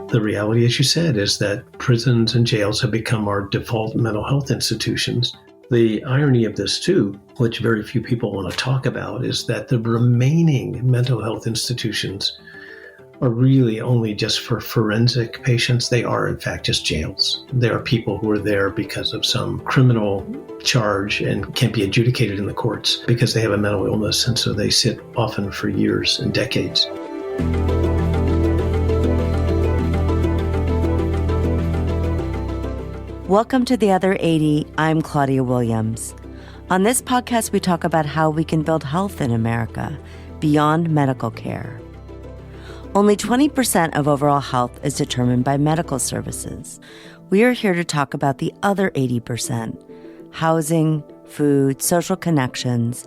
The reality, as you said, is that prisons and jails have become our default mental health institutions. The irony of this, too, which very few people want to talk about, is that the remaining mental health institutions are really only just for forensic patients. They are, in fact, just jails. There are people who are there because of some criminal charge and can't be adjudicated in the courts because they have a mental illness, and so they sit often for years and decades. Welcome to The Other 80. I'm Claudia Williams. On this podcast, we talk about how we can build health in America beyond medical care. Only 20% of overall health is determined by medical services. We are here to talk about the other 80%, housing, food, social connections,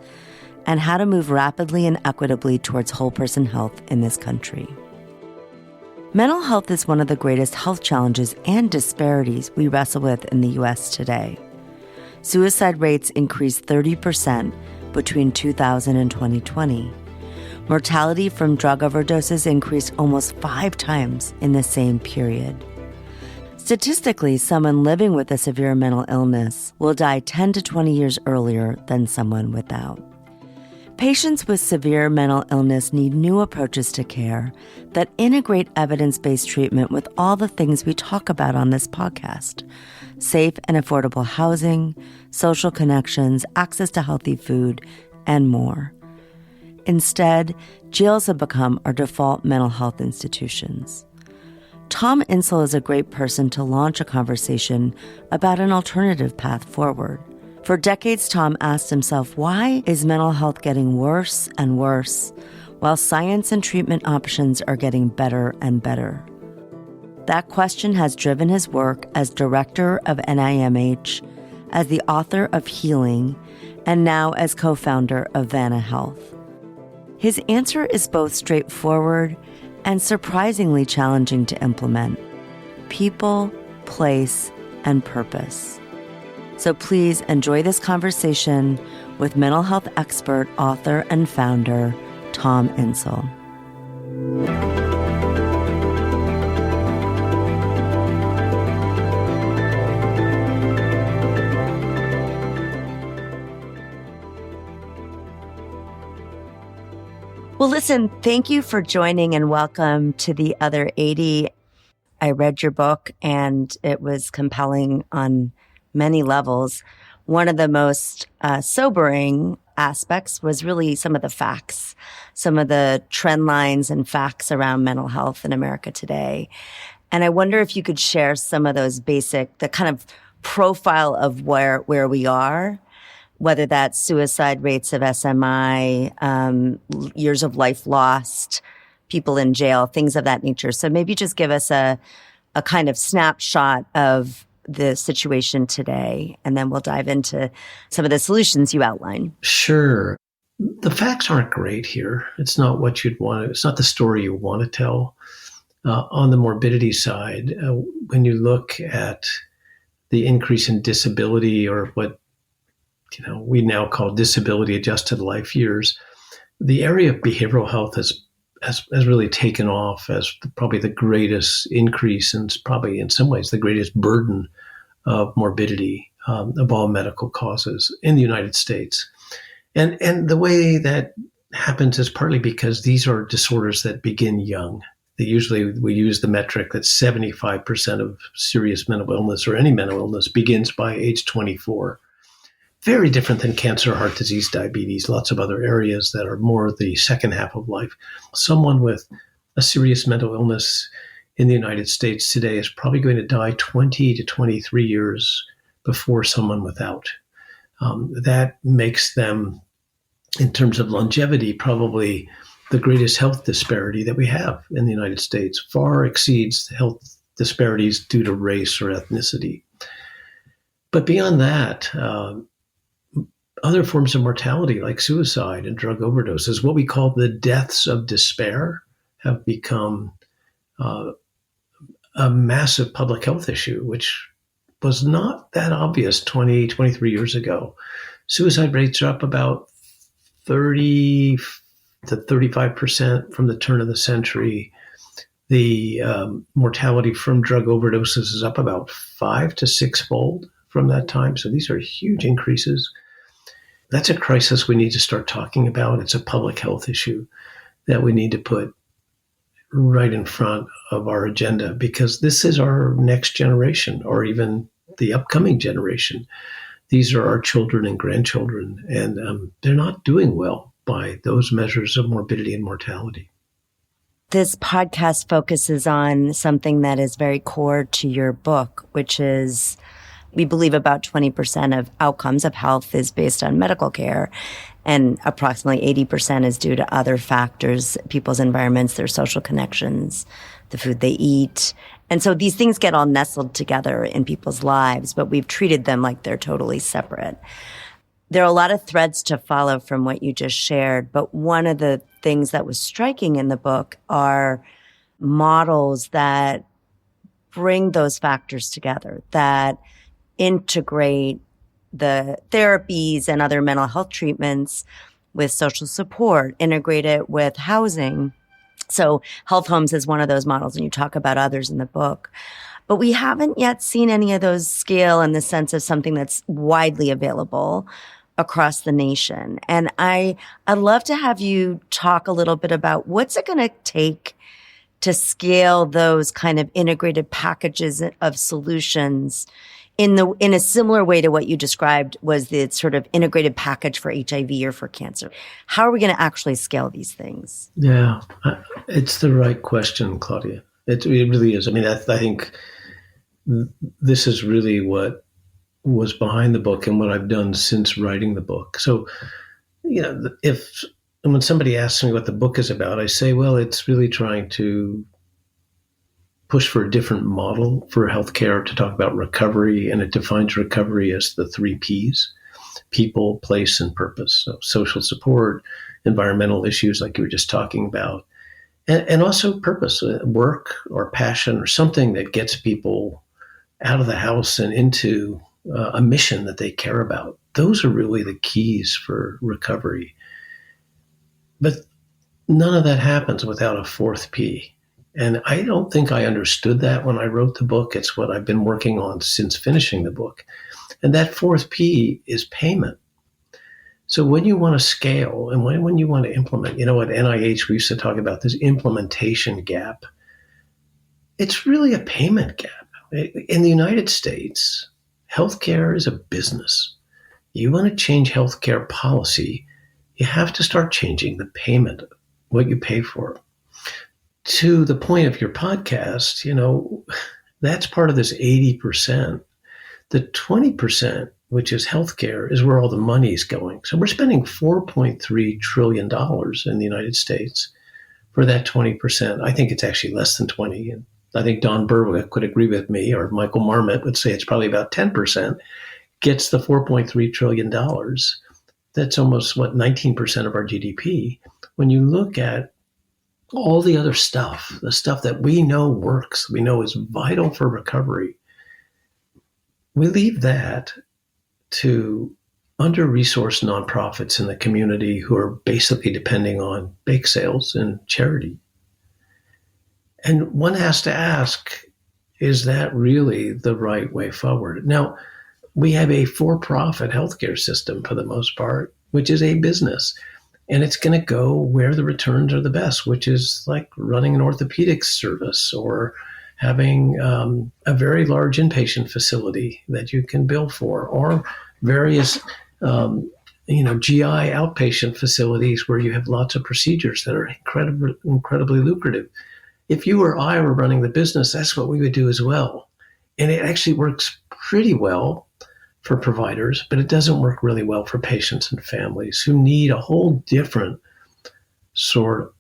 and how to move rapidly and equitably towards whole person health in this country. Mental health is one of the greatest health challenges and disparities we wrestle with in the U.S. today. Suicide rates increased 30% between 2000 and 2020. Mortality from drug overdoses increased almost 5 times in the same period. Statistically, someone living with a severe mental illness will die 10 to 20 years earlier than someone without. Patients with severe mental illness need new approaches to care that integrate evidence-based treatment with all the things we talk about on this podcast: safe and affordable housing, social connections, access to healthy food, and more. Instead, jails have become our default mental health institutions. Tom Insel is a great person to launch a conversation about an alternative path forward. For decades, Tom asked himself, why is mental health getting worse and worse while science and treatment options are getting better and better? That question has driven his work as director of NIMH, as the author of Healing, and now as co-founder of Vanna Health. His answer is both straightforward and surprisingly challenging to implement: people, place, and purpose. So please enjoy this conversation with mental health expert, author, and founder, Tom Insel. Well, listen, thank you for joining and welcome to The Other 80. I read your book and it was compelling on many levels. One of the most sobering aspects was really some of the facts, some of the trend lines and facts around mental health in America today. And I wonder if you could share some of those the kind of profile of where we are, whether that's suicide rates of SMI, years of life lost, people in jail, things of that nature. So maybe just give us a kind of snapshot of the situation today, and then we'll dive into some of the solutions you outline. Sure. The facts aren't great here. It's not what you'd want. It's not the story you want to tell. On the morbidity side, when you look at the increase in disability, or what we now call disability adjusted life years, the area of behavioral health has really taken off as probably the greatest increase, and probably in some ways the greatest burden of morbidity of all medical causes in the United States. And the way that happens is partly because these are disorders that begin young. We use the metric that 75% of serious mental illness, or any mental illness, begins by age 24. Very different than cancer, heart disease, diabetes, lots of other areas that are more the second half of life. Someone with a serious mental illness in the United States today is probably going to die 20 to 23 years before someone without. That makes them, in terms of longevity, probably the greatest health disparity that we have in the United States. Far exceeds the health disparities due to race or ethnicity. But beyond that, other forms of mortality like suicide and drug overdoses, what we call the deaths of despair, have become a massive public health issue, which was not that obvious 20, 23 years ago. Suicide rates are up about 30 to 35% from the turn of the century. The mortality from drug overdoses is up about 5 to 6-fold from that time. So these are huge increases. That's a crisis we need to start talking about. It's a public health issue that we need to put right in front of our agenda, because this is our next generation, or even the upcoming generation. These are our children and grandchildren, and they're not doing well by those measures of morbidity and mortality. This podcast focuses on something that is very core to your book, which is we believe about 20% of outcomes of health is based on medical care, and approximately 80% is due to other factors, people's environments, their social connections, the food they eat. And so these things get all nestled together in people's lives, but we've treated them like they're totally separate. There are a lot of threads to follow from what you just shared, but one of the things that was striking in the book are models that bring those factors together, that integrate the therapies and other mental health treatments with social support, integrate it with housing. So health homes is one of those models, and you talk about others in the book. But we haven't yet seen any of those scale in the sense of something that's widely available across the nation. And I'd love to have you talk a little bit about what's it going to take to scale those kind of integrated packages of solutions in a similar way to what you described was the sort of integrated package for HIV or for cancer. How are we going to actually scale these things? Yeah, it's the right question, Claudia. It really is. I mean, I think this is really what was behind the book and what I've done since writing the book. So, when somebody asks me what the book is about, I say, well, it's really trying to push for a different model for healthcare, to talk about recovery, and it defines recovery as the 3 Ps: people, place, and purpose. So social support, environmental issues like you were just talking about, and also purpose, work or passion or something that gets people out of the house and into a mission that they care about. Those are really the keys for recovery. But none of that happens without a 4th P. And I don't think I understood that when I wrote the book. It's what I've been working on since finishing the book. And that 4th P is payment. So when you want to scale and when you want to implement, at NIH, we used to talk about this implementation gap. It's really a payment gap. In the United States, healthcare is a business. You want to change healthcare policy, you have to start changing the payment, what you pay for. To the point of your podcast, that's part of this 80%. The 20%, which is healthcare, is where all the money is going. So we're spending $4.3 trillion in the United States for that 20%. I think it's actually less than 20. And I think Don Berwick would agree with me, or Michael Marmot would say it's probably about 10%, gets the $4.3 trillion. That's almost, 19% of our GDP. When you look at all the other stuff, the stuff that we know works, we know is vital for recovery, we leave that to under-resourced nonprofits in the community who are basically depending on bake sales and charity. And one has to ask, is that really the right way forward? Now, we have a for-profit healthcare system for the most part, which is a business. And it's going to go where the returns are the best, which is like running an orthopedic service or having a very large inpatient facility that you can bill for, or various GI outpatient facilities where you have lots of procedures that are incredibly lucrative. If you or I were running the business, that's what we would do as well. And it actually works pretty well for providers, but it doesn't work really well for patients and families who need a whole different sort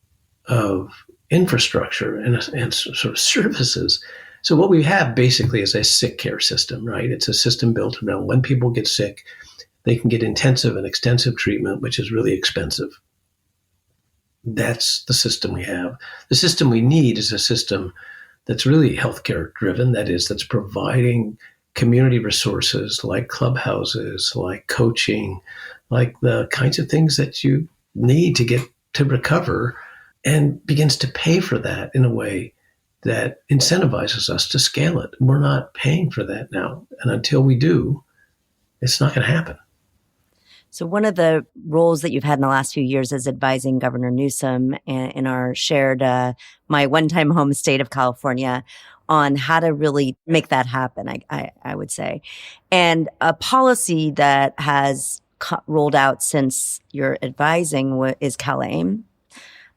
of infrastructure and sort of services. So what we have basically is a sick care system, right? It's a system built around when people get sick, they can get intensive and extensive treatment, which is really expensive. That's the system we have. The system we need is a system that's really healthcare driven, that's providing community resources like clubhouses, like coaching, like the kinds of things that you need to get to recover, and begins to pay for that in a way that incentivizes us to scale it. We're not paying for that now. And until we do, it's not going to happen. So one of the roles that you've had in the last few years is advising Governor Newsom in our shared, my one-time home state of California, on how to really make that happen, I would say. And a policy that has rolled out since you're advising is CalAIM.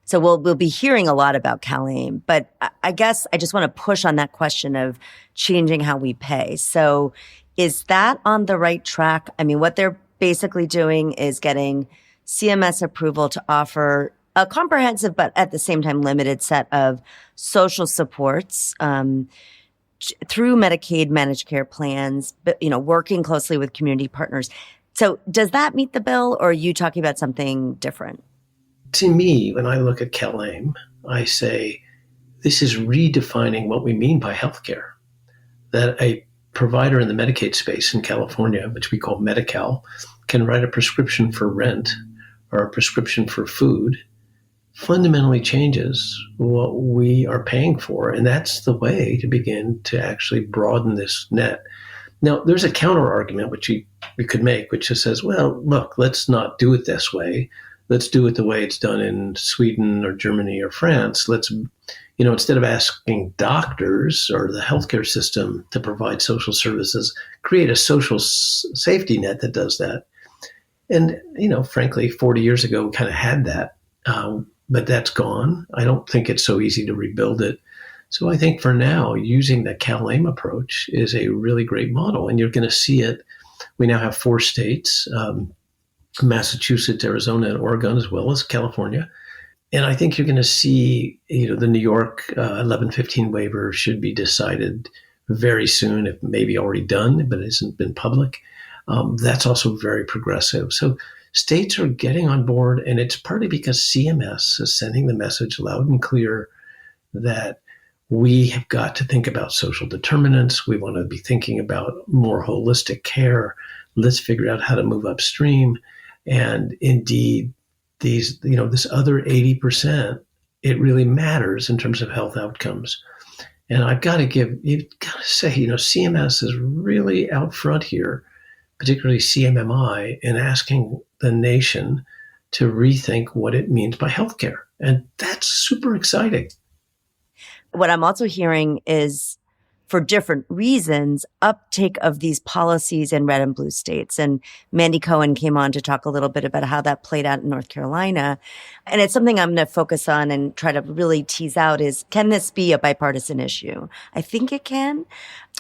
So we'll be hearing a lot about CalAIM, but I guess I just want to push on that question of changing how we pay. So is that on the right track? I mean, what they're basically doing is getting CMS approval to offer a comprehensive, but at the same time limited set of social supports through Medicaid managed care plans, but, working closely with community partners. So does that meet the bill, or are you talking about something different? To me, when I look at CalAIM, I say this is redefining what we mean by healthcare. That a provider in the Medicaid space in California, which we call Medi-Cal, can write a prescription for rent or a prescription for food, fundamentally changes what we are paying for. And that's the way to begin to actually broaden this net. Now, there's a counter argument which we could make, which just says, well, look, let's not do it this way. Let's do it the way it's done in Sweden or Germany or France. Let's, instead of asking doctors or the healthcare system to provide social services, create a social safety net that does that. And, frankly, 40 years ago, we kind of had that, but that's gone. I don't think it's so easy to rebuild it. So I think for now, using the CalAIM approach is a really great model. And you're going to see it. We now have 4 states, Massachusetts, Arizona, and Oregon, as well as California. And I think you're going to see, the New York 1115 waiver should be decided very soon, if maybe already done, but it hasn't been public. That's also very progressive. So states are getting on board, and it's partly because CMS is sending the message loud and clear that we have got to think about social determinants. We want to be thinking about more holistic care. Let's figure out how to move upstream. And indeed, this other 80%, it really matters in terms of health outcomes. And you've got to say, CMS is really out front here, particularly CMMI, in asking the nation to rethink what it means by healthcare. And that's super exciting. What I'm also hearing is, for different reasons, uptake of these policies in red and blue states. And Mandy Cohen came on to talk a little bit about how that played out in North Carolina. And it's something I'm going to focus on and try to really tease out is, can this be a bipartisan issue? I think it can,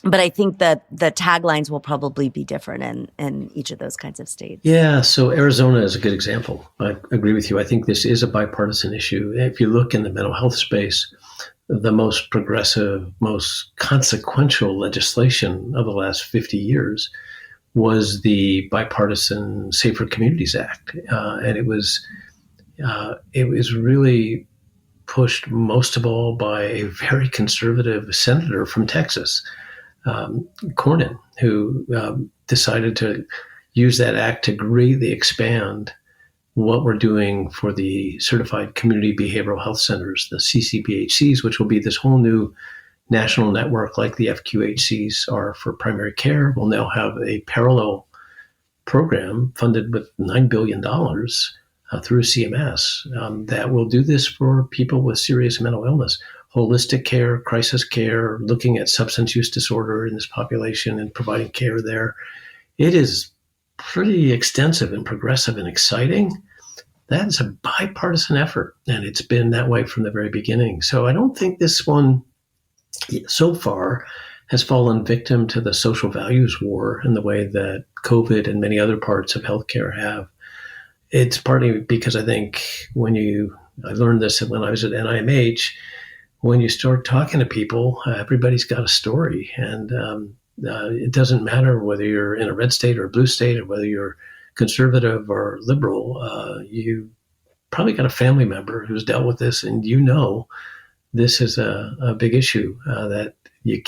but I think that the taglines will probably be different in each of those kinds of states. Yeah, so Arizona is a good example. I agree with you. I think this is a bipartisan issue. If you look in the mental health space, the most progressive, most consequential legislation of the last 50 years was the Bipartisan Safer Communities Act. And it was really pushed most of all by a very conservative senator from Texas, Cornyn, who decided to use that act to greatly expand what we're doing for the Certified Community Behavioral Health Centers, the CCBHCs, which will be this whole new national network like the FQHCs are for primary care. We'll now have a parallel program funded with $9 billion through CMS that will do this for people with serious mental illness, holistic care, crisis care, looking at substance use disorder in this population and providing care there. It is pretty extensive and progressive and exciting. That is a bipartisan effort, and it's been that way from the very beginning. So I don't think this one so far has fallen victim to the social values war in the way that COVID and many other parts of healthcare have. It's partly because I think I learned this when I was at NIMH, when you start talking to people, everybody's got a story, and it doesn't matter whether you're in a red state or a blue state or whether you're conservative or liberal. You probably got a family member who's dealt with this, and this is a big issue that we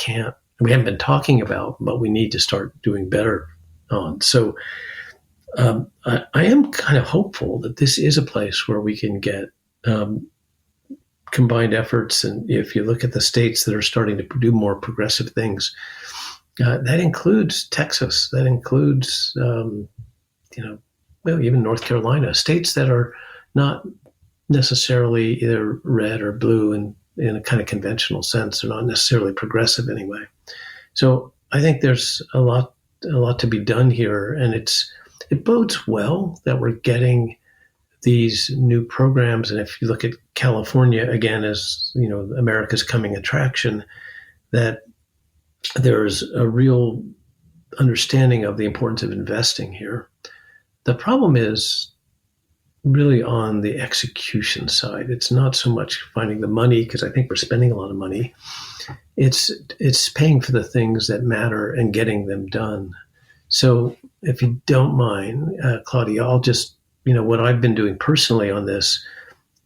haven't been talking about, but we need to start doing better on. So I am kind of hopeful that this is a place where we can get combined efforts, and if you look at the states that are starting to do more progressive things, that includes Texas, that includes, well, even North Carolina, states that are not necessarily either red or blue in a kind of conventional sense. They're not necessarily progressive anyway. So I think there's a lot to be done here, and it bodes well that we're getting these new programs. And if you look at California again as America's coming attraction, that there's a real understanding of the importance of investing here. The problem is really on the execution side. It's not so much finding the money, because I think we're spending a lot of money. It's paying for the things that matter and getting them done. So if you don't mind, Claudia, I'll just, what I've been doing personally on this,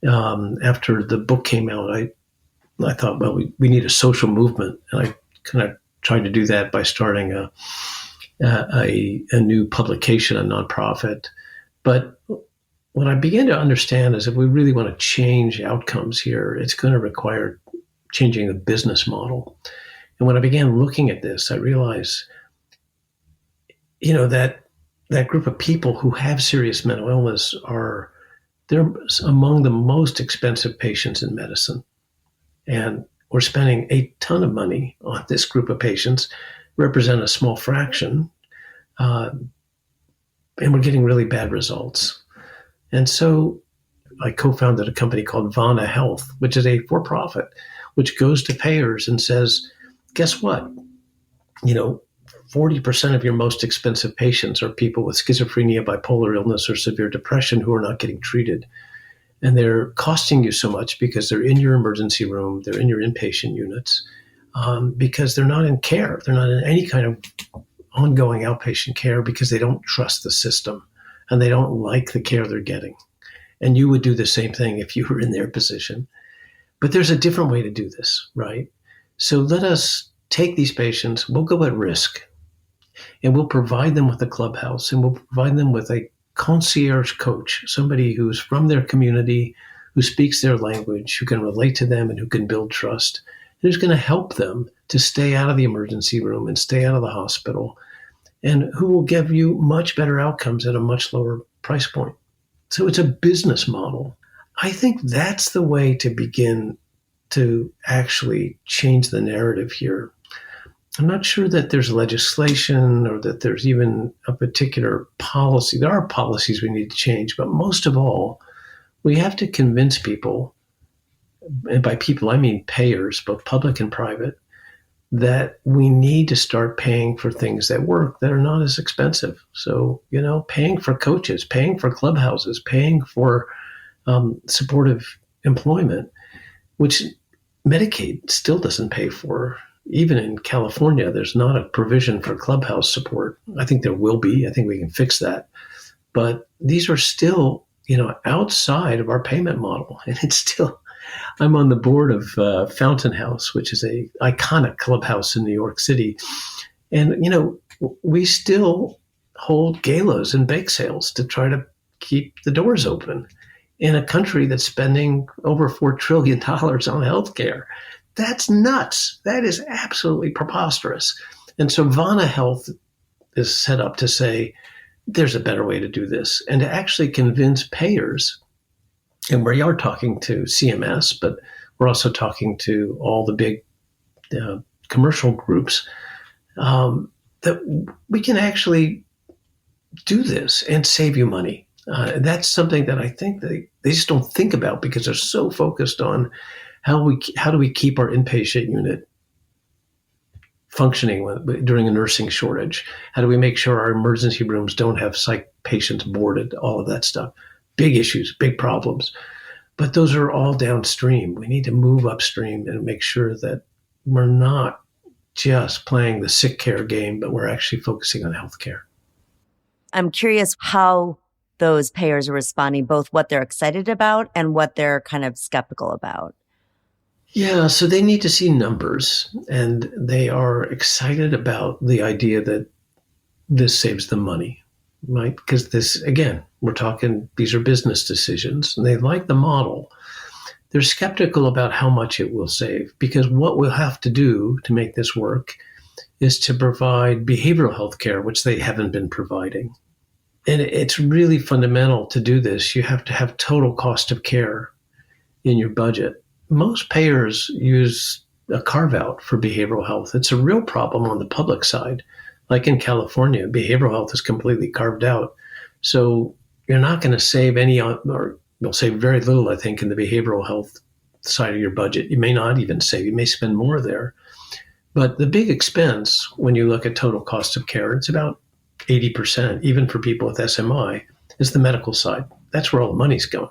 after the book came out, I thought, well, we need a social movement. And I kind of tried to do that by starting a new publication, a nonprofit. But what I began to understand is if we really want to change outcomes here, it's going to require changing the business model. And when I began looking at this, I realized, that group of people who have serious mental illness they're among the most expensive patients in medicine. And we're spending a ton of money on this group of patients, represent a small fraction, and we're getting really bad results. And so I co-founded a company called Vanna Health, which is a for-profit, which goes to payers and says, guess what? 40% of your most expensive patients are people with schizophrenia, bipolar illness, or severe depression who are not getting treated. And they're costing you so much because they're in your emergency room, they're in your inpatient units, because they're not in care. They're not in any kind of ongoing outpatient care because they don't trust the system and they don't like the care they're getting. And you would do the same thing if you were in their position. But there's a different way to do this, right? So let us take these patients, we'll go at risk, and we'll provide them with a clubhouse, and we'll provide them with a concierge coach, somebody who's from their community, who speaks their language, who can relate to them and who can build trust, and who's going to help them to stay out of the emergency room and stay out of the hospital, and who will give you much better outcomes at a much lower price point. So it's a business model. I think that's the way to begin to actually change the narrative here. I'm not sure that there's legislation or that there's even a particular policy. There are policies we need to change, but most of all, we have to convince people, and by people I mean payers, both public and private, that we need to start paying for things that work that are not as expensive. So, paying for coaches, paying for clubhouses, paying for supportive employment, which Medicaid still doesn't pay for. Even in California, there's not a provision for clubhouse support. I think there will be. I think we can fix that. But these are still, outside of our payment model. And it's still, I'm on the board of Fountain House, which is a iconic clubhouse in New York City. And, we still hold galas and bake sales to try to keep the doors open in a country that's spending over $4 trillion on healthcare. That's nuts. That is absolutely preposterous. And so Vanna Health is set up to say, there's a better way to do this, and to actually convince payers. And we are talking to CMS, but we're also talking to all the big commercial groups, that we can actually do this and save you money. That's something that I think they just don't think about because they're so focused on how do we keep our inpatient unit functioning during a nursing shortage? How do we make sure our emergency rooms don't have psych patients boarded? All of that stuff. Big issues, big problems. But those are all downstream. We need to move upstream and make sure that we're not just playing the sick care game, but we're actually focusing on healthcare. I'm curious how those payers are responding, both what they're excited about and what they're kind of skeptical about. Yeah, so they need to see numbers, and they are excited about the idea that this saves them money, right? Because this, again, we're talking, these are business decisions, and they like the model. they're skeptical about how much it will save, because what we'll have to do to make this work is to provide behavioral health care, which they haven't been providing. And it's really fundamental to do this. You have to have total cost of care in your budget. Most payers use a carve out for behavioral health. It's a real problem on the public side. Like in California, behavioral health is completely carved out. So you're not going to save any, or you'll save very little, I think, in the behavioral health side of your budget. You may not even save, you may spend more there. But the big expense, when you look at total cost of care, it's about 80%, even for people with SMI, is the medical side. That's where all the money's going.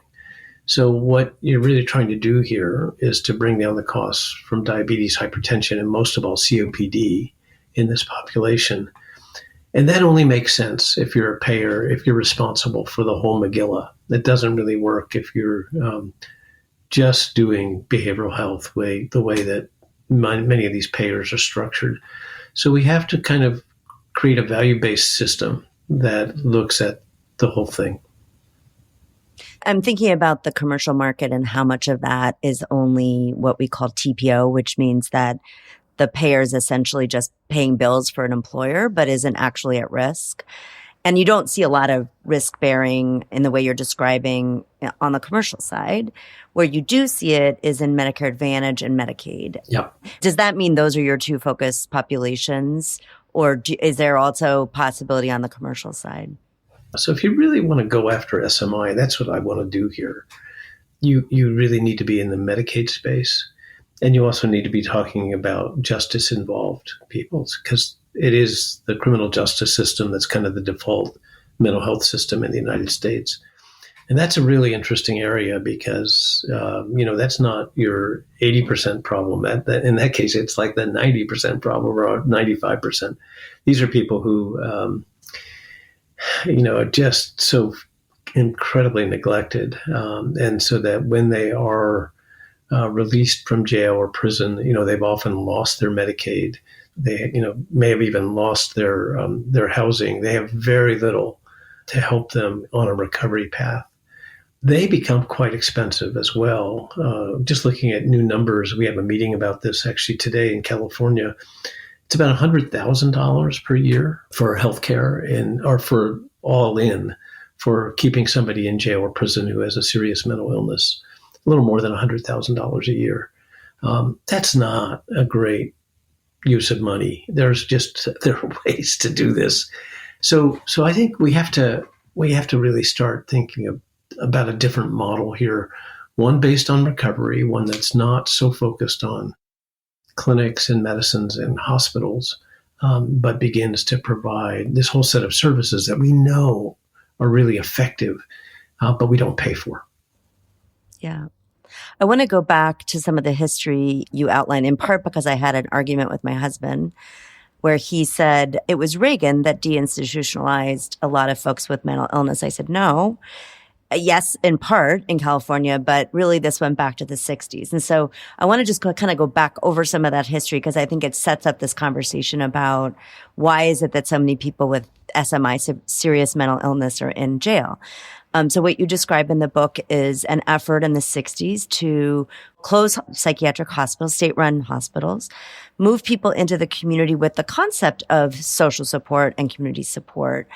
So what you're really trying to do here is to bring down the costs from diabetes, hypertension, and most of all COPD in this population. And that only makes sense if you're a payer, if you're responsible for the whole Megillah. It doesn't really work if you're just doing behavioral health the way that many of these payers are structured. So we have to kind of create a value-based system that looks at the whole thing. I'm thinking about the commercial market and how much of that is only what we call TPO, which means that the payer is essentially just paying bills for an employer, but isn't actually at risk. And you don't see a lot of risk bearing in the way you're describing on the commercial side. Where you do see it is in Medicare Advantage and Medicaid. Yep. Does that mean those are your two focus populations? Or is there also possibility on the commercial side? So if you really want to go after SMI, that's what I want to do here. You really need to be in the Medicaid space. And you also need to be talking about justice involved people, because it is the criminal justice system that's kind of the default mental health system in the United States. And that's a really interesting area because, that's not your 80% problem. In that case, it's like the 90% problem or 95%. These are people who, are just so incredibly neglected. And so that when they are released from jail or prison, they've often lost their Medicaid. They, may have even lost their housing. They have very little to help them on a recovery path. They become quite expensive as well. Just looking at new numbers, we have a meeting about this actually today in California. It's about $100,000 per year for healthcare or for all in for keeping somebody in jail or prison who has a serious mental illness. A little more than $100,000 a year. That's not a great use of money. There are ways to do this. So I think we have to really start thinking about a different model here, one based on recovery, one that's not so focused on clinics and medicines and hospitals, but begins to provide this whole set of services that we know are really effective, but we don't pay for. Yeah. I want to go back to some of the history you outlined, in part because I had an argument with my husband where he said it was Reagan that deinstitutionalized a lot of folks with mental illness. I said, no. Yes, in part in California, but really this went back to the 60s. And so I want to just kind of go back over some of that history because I think it sets up this conversation about why is it that so many people with SMI, serious mental illness, are in jail. So what you describe in the book is an effort in the 60s to close psychiatric hospitals, state-run hospitals, move people into the community with the concept of social support and community support.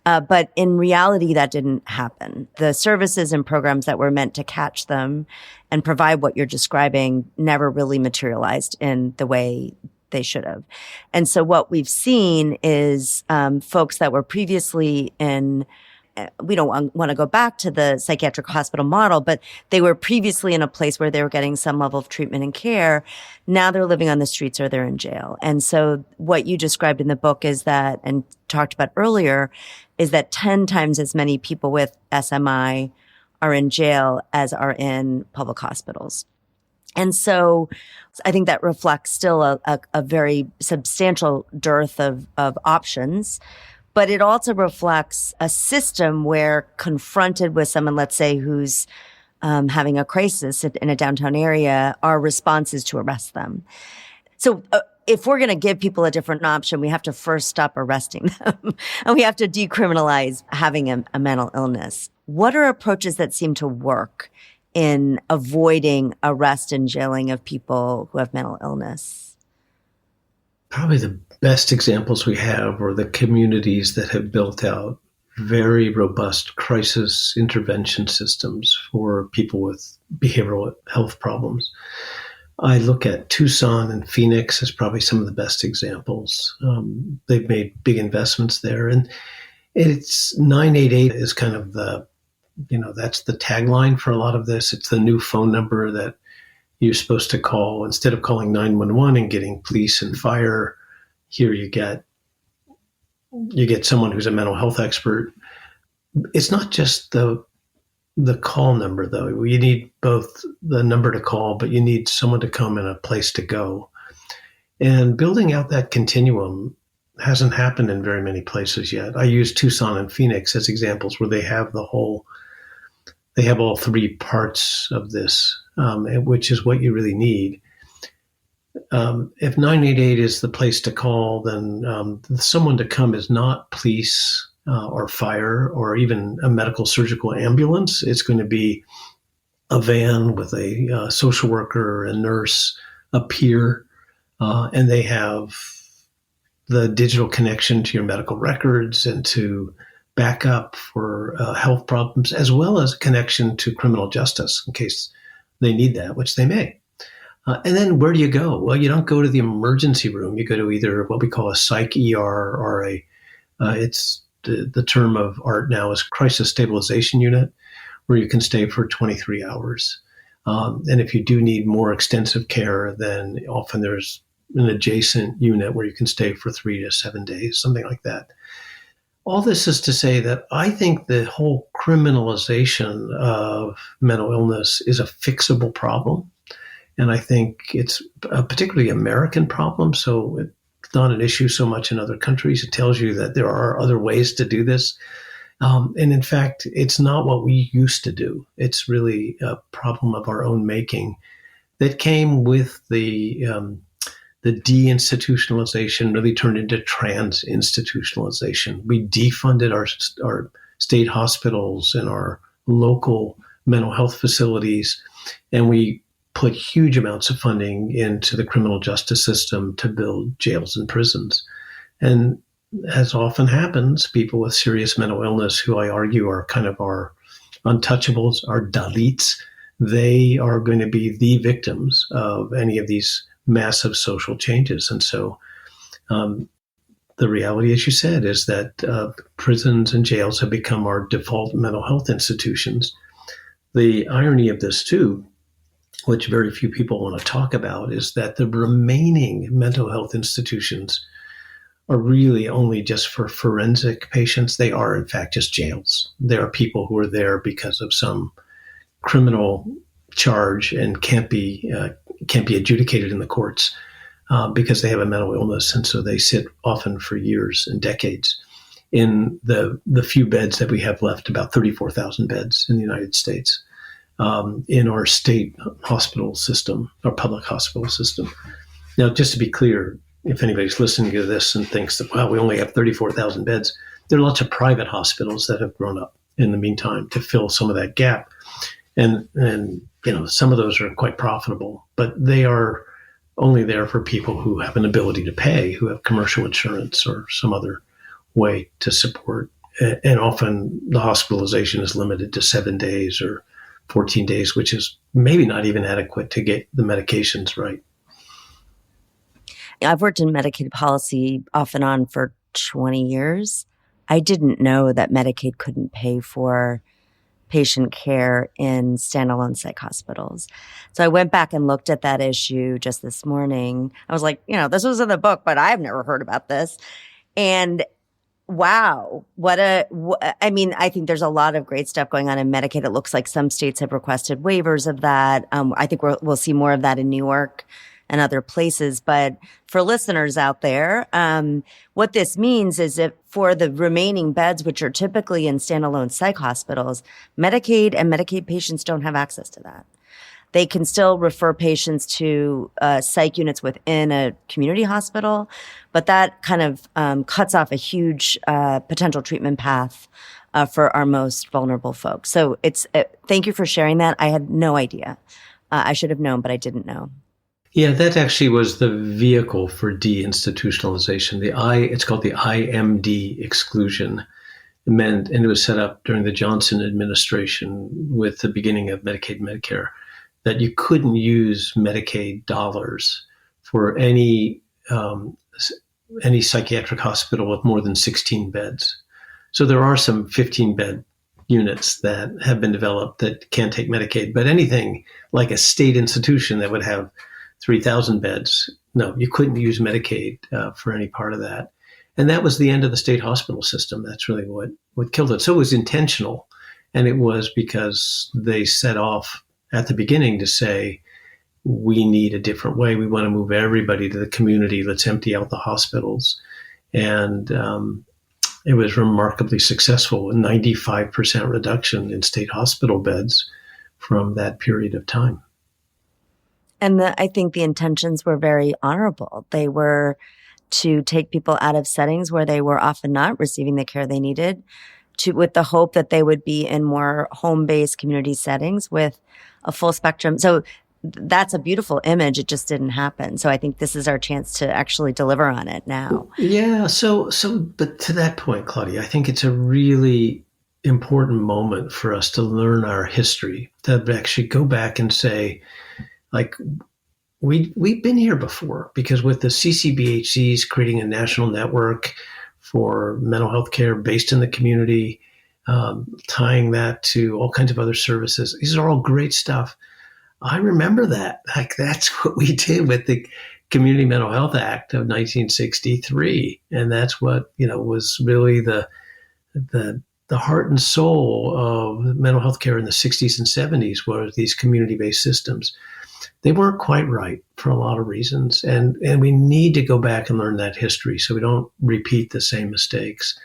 But in reality, that didn't happen. The services and programs that were meant to catch them and provide what you're describing never really materialized in the way they should have. And so what we've seen is folks that were previously in, we don't want to go back to the psychiatric hospital model, but they were previously in a place where they were getting some level of treatment and care. Now they're living on the streets or they're in jail. And so what you described in the book is that, and talked about earlier, is that 10 times as many people with SMI are in jail as are in public hospitals. And so I think that reflects still a very substantial dearth of options. But it also reflects a system where, confronted with someone, let's say, who's having a crisis in a downtown area, our response is to arrest them. So if we're going to give people a different option, we have to first stop arresting them and we have to decriminalize having a mental illness. What are approaches that seem to work in avoiding arrest and jailing of people who have mental illness? Probably the best examples we have are the communities that have built out very robust crisis intervention systems for people with behavioral health problems. I look at Tucson and Phoenix as probably some of the best examples. They've made big investments there. And it's 988 is kind of that's the tagline for a lot of this. It's the new phone number that you're supposed to call. Instead of calling 911 and getting police and fire, here you get someone who's a mental health expert. It's not just the call number, though. You need both the number to call, but you need someone to come and a place to go. And building out that continuum hasn't happened in very many places yet. I use Tucson and Phoenix as examples where they have all three parts of this, which is what you really need. If 988 is the place to call, then someone to come is not police or fire or even a medical surgical ambulance. It's going to be a van with a social worker, a nurse, a peer, and they have the digital connection to your medical records and to backup for health problems, as well as a connection to criminal justice in case they need that, which they may. And then where do you go? Well, you don't go to the emergency room. You go to either what we call a psych ER or it's the term of art now is crisis stabilization unit, where you can stay for 23 hours. And if you do need more extensive care, then often there's an adjacent unit where you can stay for 3 to 7 days, something like that. All this is to say that I think the whole criminalization of mental illness is a fixable problem. And I think it's a particularly American problem. So it's not an issue so much in other countries. It tells you that there are other ways to do this. And in fact, it's not what we used to do. It's really a problem of our own making that came with the deinstitutionalization really turned into trans-institutionalization. We defunded our state hospitals and our local mental health facilities, and we put huge amounts of funding into the criminal justice system to build jails and prisons. And as often happens, people with serious mental illness, who I argue are kind of our untouchables, our Dalits, they are going to be the victims of any of these massive social changes. And so the reality, as you said, is that prisons and jails have become our default mental health institutions. The irony of this, too, which very few people want to talk about, is that the remaining mental health institutions are really only just for forensic patients. They are, in fact, just jails. There are people who are there because of some criminal charge and can't be adjudicated in the courts because they have a mental illness, and so they sit often for years and decades in the few beds that we have left, about 34,000 beds in the United States, in our state hospital system, our public hospital system. Now, just to be clear, if anybody's listening to this and thinks that, well, we only have 34,000 beds, there are lots of private hospitals that have grown up in the meantime to fill some of that gap. And some of those are quite profitable, but they are only there for people who have an ability to pay, who have commercial insurance or some other way to support. And often the hospitalization is limited to 7 days or 14 days, which is maybe not even adequate to get the medications right. I've worked in Medicaid policy off and on for 20 years. I didn't know that Medicaid couldn't pay for patient care in standalone psych hospitals. So I went back and looked at that issue just this morning. I was like, this was in the book, but I've never heard about this. And wow, I think there's a lot of great stuff going on in Medicaid. It looks like some states have requested waivers of that. I think we'll see more of that in New York and other places. But for listeners out there, what this means is if for the remaining beds, which are typically in standalone psych hospitals, Medicaid and Medicaid patients don't have access to that. They can still refer patients to psych units within a community hospital, but that kind of cuts off a huge potential treatment path for our most vulnerable folks. So thank you for sharing that. I had no idea. I should have known, but I didn't know. Yeah, that actually was the vehicle for deinstitutionalization. It's called the IMD exclusion. And it was set up during the Johnson administration with the beginning of Medicaid, Medicare, that you couldn't use Medicaid dollars for any psychiatric hospital with more than 16 beds. So there are some 15-bed units that have been developed that can take Medicaid, but anything like a state institution that would have 3,000 beds, no, you couldn't use Medicaid for any part of that. And that was the end of the state hospital system. That's really what killed it. So it was intentional. And it was because they set off at the beginning to say, we need a different way. We want to move everybody to the community. Let's empty out the hospitals. And it was remarkably successful, a 95% reduction in state hospital beds from that period of time. And I think the intentions were very honorable. They were to take people out of settings where they were often not receiving the care they needed, with the hope that they would be in more home-based community settings with a full spectrum. So that's a beautiful image. It just didn't happen. So I think this is our chance to actually deliver on it now. Yeah. But to that point, Claudia, I think it's a really important moment for us to learn our history, to actually go back and say, like, we've been here before, because with the CCBHCs creating a national network for mental health care based in the community, tying that to all kinds of other services, these are all great stuff. I remember that. Like, that's what we did with the Community Mental Health Act of 1963. And that's what, was really the heart and soul of mental health care in the 60s and 70s, were these community-based systems. They weren't quite right for a lot of reasons. And we need to go back and learn that history so we don't repeat the same mistakes.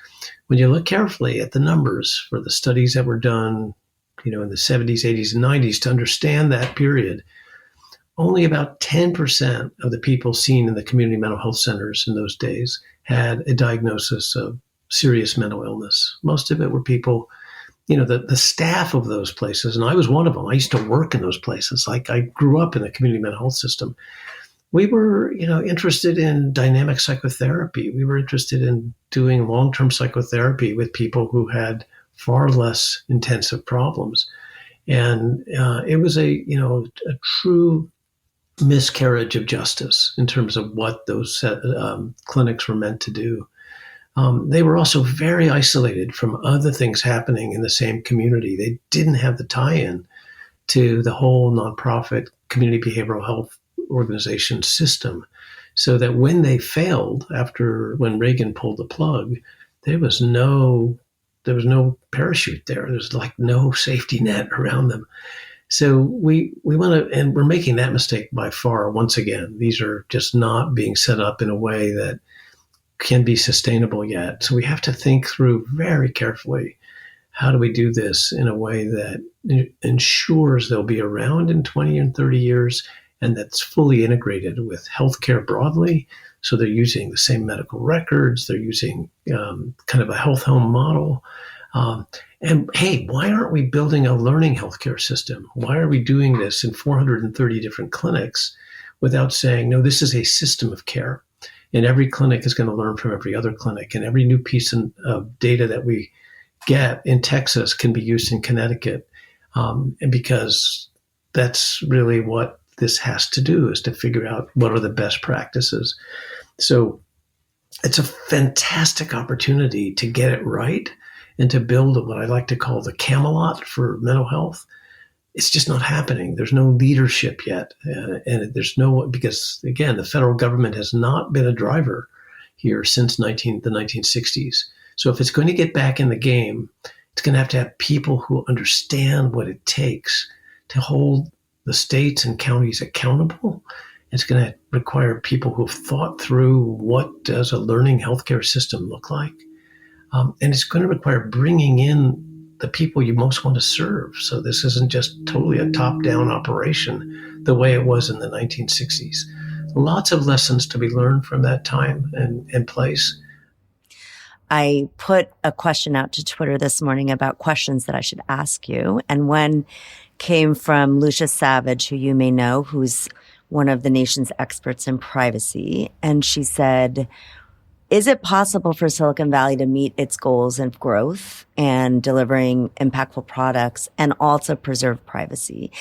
When you look carefully at the numbers for the studies that were done, in the 70s, 80s, and 90s, to understand that period, only about 10% of the people seen in the community mental health centers in those days had a diagnosis of serious mental illness. Most of it were people, the staff of those places, and I was one of them. I used to work in those places. Like, I grew up in the community mental health system. We were, interested in dynamic psychotherapy. We were interested in doing long-term psychotherapy with people who had far less intensive problems. And it was a true miscarriage of justice in terms of what those clinics were meant to do. They were also very isolated from other things happening in the same community. They didn't have the tie-in to the whole nonprofit community behavioral health organization system, so that when they failed, when Reagan pulled the plug, there was no parachute there. There's like no safety net around them. So we want to, and we're making that mistake by far. Once again, these are just not being set up in a way that can be sustainable yet. So we have to think through very carefully, how do we do this in a way that ensures they'll be around in 20 and 30 years, and that's fully integrated with healthcare broadly. So they're using the same medical records, they're using kind of a health home model. And hey, why aren't we building a learning healthcare system? Why are we doing this in 430 different clinics without saying, no, this is a system of care, and every clinic is going to learn from every other clinic, and every new piece of data that we get in Texas can be used in Connecticut. And because that's really what this has to do, is to figure out what are the best practices. So it's a fantastic opportunity to get it right and to build what I like to call the Camelot for mental health. It's just not happening. There's no leadership yet. And there's because again, the federal government has not been a driver here since the 1960s. So if it's going to get back in the game, it's going to have people who understand what it takes to hold the states and counties accountable. It's going to require people who have thought through, what does a learning healthcare system look like? And it's going to require bringing in the people you most want to serve. So this isn't just totally a top-down operation the way it was in the 1960s. Lots of lessons to be learned from that time and place. I put a question out to Twitter this morning about questions that I should ask you. And one came from Lucia Savage, who you may know, who's one of the nation's experts in privacy. And she said, is it possible for Silicon Valley to meet its goals of growth and delivering impactful products and also preserve privacy?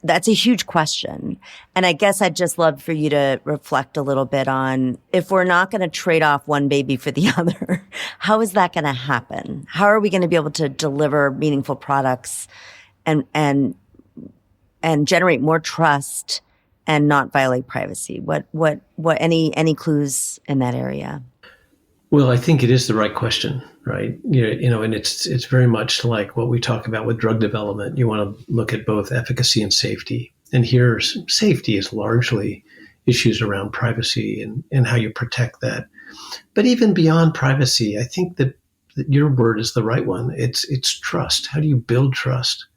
That's a huge question. And I guess I'd just love for you to reflect a little bit on, if we're not going to trade off one baby for the other, how is that going to happen? How are we going to be able to deliver meaningful products and generate more trust and not violate privacy? Any clues in that area? Well, I think it is the right question, right? And it's very much like what we talk about with drug development. You want to look at both efficacy and safety. And here, safety is largely issues around privacy and how you protect that. But even beyond privacy, I think that your word is the right one. It's trust. How do you build trust?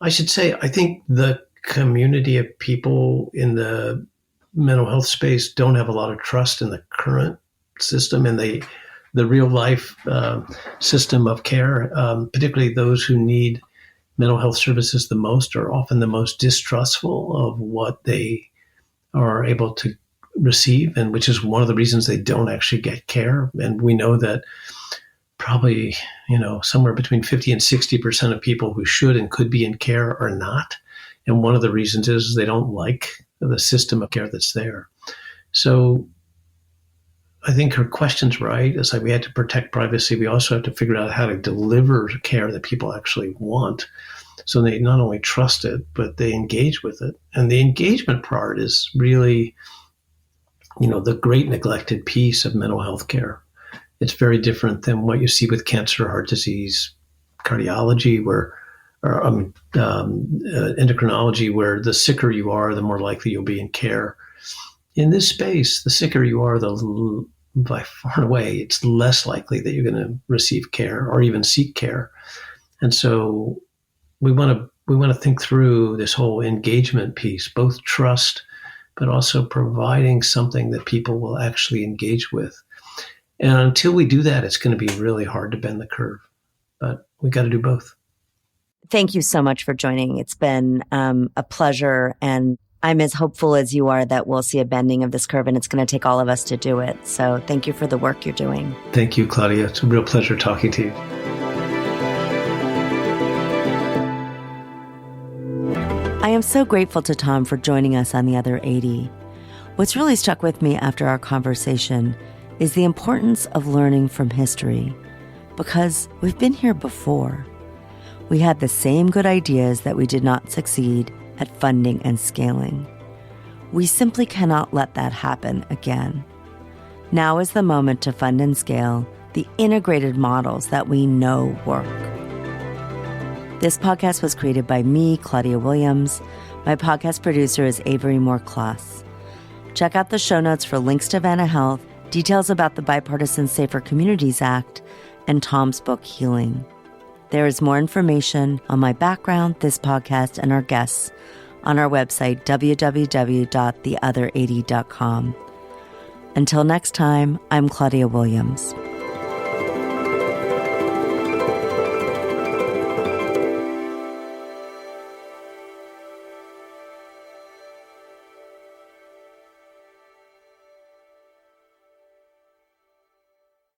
I should say, I think the community of people in the mental health space don't have a lot of trust in the current system and the real life system of care, particularly those who need mental health services the most are often the most distrustful of what they are able to receive, and which is one of the reasons they don't actually get care. And we know that probably, somewhere between 50 and 60% of people who should and could be in care are not. And one of the reasons is they don't like the system of care that's there. So I think her question's right. It's like we had to protect privacy. We also have to figure out how to deliver care that people actually want. So they not only trust it, but they engage with it. And the engagement part is really, the great neglected piece of mental health care. It's very different than what you see with cancer, heart disease, cardiology, or endocrinology, where the sicker you are, the more likely you'll be in care. In this space, the sicker you are, by far and away, it's less likely that you're going to receive care or even seek care. And so we want to think through this whole engagement piece, both trust, but also providing something that people will actually engage with. And until we do that, it's going to be really hard to bend the curve. But we got to do both. Thank you so much for joining. It's been a pleasure, and I'm as hopeful as you are that we'll see a bending of this curve, and it's going to take all of us to do it. So thank you for the work you're doing. Thank you, Claudia. It's a real pleasure talking to you. I am so grateful to Tom for joining us on The Other 80. What's really stuck with me after our conversation is the importance of learning from history, because we've been here before. We had the same good ideas that we did not succeed at funding and scaling. We simply cannot let that happen again. Now is the moment to fund and scale the integrated models that we know work. This podcast was created by me, Claudia Williams. My podcast producer is Avery Moore-Kloss. Check out the show notes for links to Vanna Health, details about the Bipartisan Safer Communities Act, and Tom's book, Healing. There is more information on my background, this podcast, and our guests on our website, www.theother80.com. Until next time, I'm Claudia Williams.